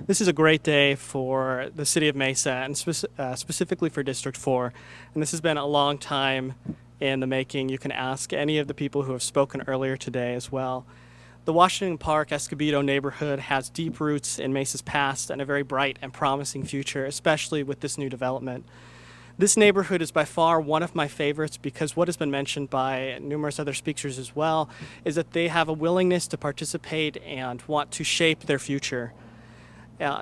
This is a great day for the city of Mesa and specifically for District 4. And this has been a long time in the making. You can ask any of the people who have spoken earlier today as well. The Washington Park Escobedo neighborhood has deep roots in Mesa's past and a very bright and promising future, especially with this new development. This neighborhood is by far one of my favorites because what has been mentioned by numerous other speakers as well is that they have a willingness to participate and want to shape their future.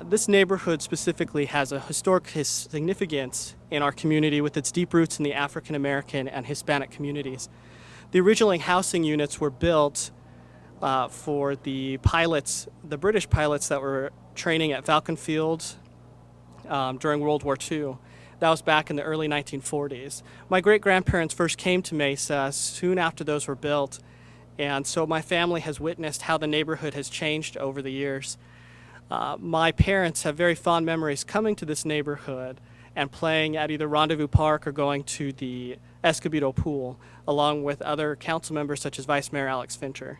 This neighborhood specifically has a historic significance in our community with its deep roots in the African American and Hispanic communities. The original housing units were built for the pilots, the British pilots that were training at Falcon Field during World War II. That was back in the early 1940s. My great-grandparents first came to Mesa soon after those were built, and so my family has witnessed how the neighborhood has changed over the years. My parents have very fond memories coming to this neighborhood and playing at either Rendezvous Park or going to the Escobedo pool, along with other council members such as Vice Mayor Alex Fincher.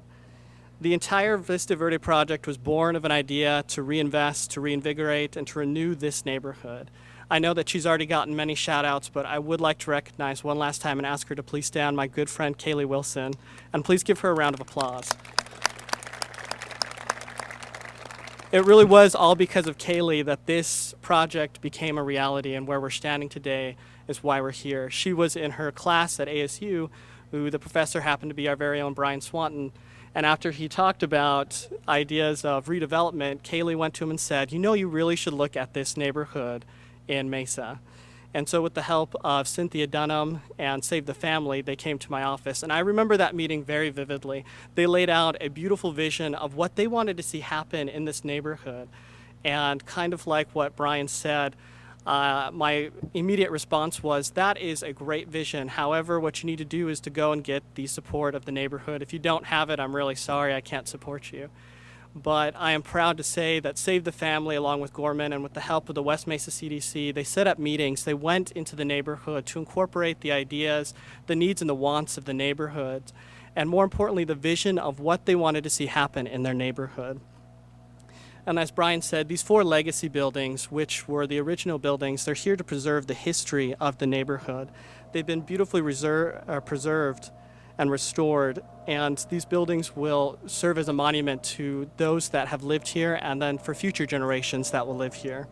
The entire Vista Verde project was born of an idea to reinvest, to reinvigorate, and to renew this neighborhood. I know that she's already gotten many shout-outs, but I would like to recognize one last time and ask her to please stand, my good friend Kaylee Wilson, and please give her a round of applause. It really was all because of Kaylee that this project became a reality, and where we're standing today is why we're here. She was in her class at ASU, who the professor happened to be our very own Brian Swanton, and after he talked about ideas of redevelopment, Kaylee went to him and said, "You know, you really should look at this neighborhood in Mesa." And so with the help of Cynthia Dunham and Save the Family, they came to my office. And I remember that meeting very vividly. They laid out a beautiful vision of what they wanted to see happen in this neighborhood. And kind of like what Brian said, my immediate response was, that is a great vision. However, what you need to do is to go and get the support of the neighborhood. If you don't have it, I'm really sorry, I can't support you. But I am proud to say that Save the Family, along with Gorman and with the help of the West Mesa CDC, they set up meetings. They went into the neighborhood to incorporate the ideas, the needs and the wants of the neighborhood, and more importantly, the vision of what they wanted to see happen in their neighborhood. And as Brian said, these 4 legacy buildings, which were the original buildings, they're here to preserve the history of the neighborhood. They've been beautifully preserved and restored, and these buildings will serve as a monument to those that have lived here and then for future generations that will live here.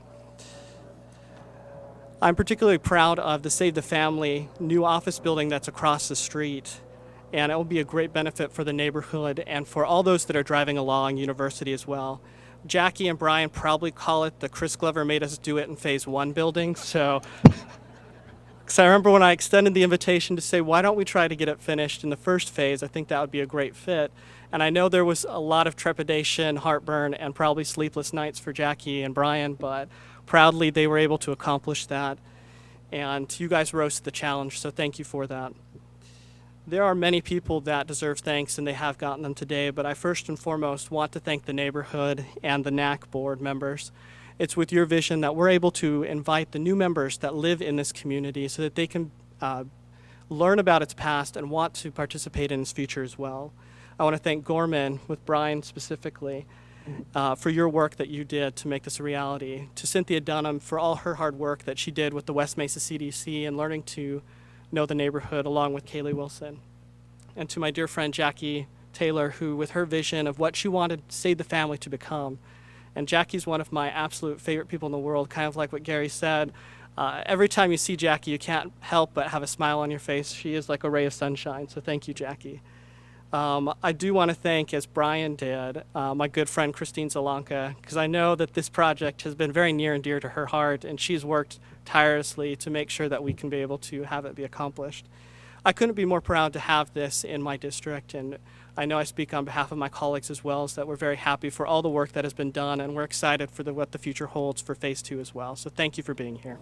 I'm particularly proud of the Save the Family new office building that's across the street, and it will be a great benefit for the neighborhood and for all those that are driving along University as well. Jackie and Brian probably call it the Chris Glover made us do it in Phase 1 building, so because I remember when I extended the invitation to say, why don't we try to get it finished in the first phase? I think that would be a great fit. And I know there was a lot of trepidation, heartburn, and probably sleepless nights for Jackie and Brian, but proudly they were able to accomplish that. And you guys rose to the challenge, so thank you for that. There are many people that deserve thanks, and they have gotten them today, but I first and foremost want to thank the neighborhood and the NAC board members. It's with your vision that we're able to invite the new members that live in this community so that they can learn about its past and want to participate in its future as well. I want to thank Gorman, with Brian specifically, for your work that you did to make this a reality. To Cynthia Dunham for all her hard work that she did with the West Mesa CDC and learning to know the neighborhood along with Kaylee Wilson. And to my dear friend Jackie Taylor, who with her vision of what she wanted Save the Family to become. And Jackie's one of my absolute favorite people in the world, kind of like what Gary said. Every time you see Jackie, you can't help but have a smile on your face. She is like a ray of sunshine, so thank you, Jackie. I do want to thank, as Brian did, my good friend Christine Zalanka, because I know that this project has been very near and dear to her heart, and she's worked tirelessly to make sure that we can be able to have it be accomplished. I couldn't be more proud to have this in my district, and I know I speak on behalf of my colleagues as well, so that we're very happy for all the work that has been done, and we're excited for what the future holds for Phase 2 as well. So thank you for being here.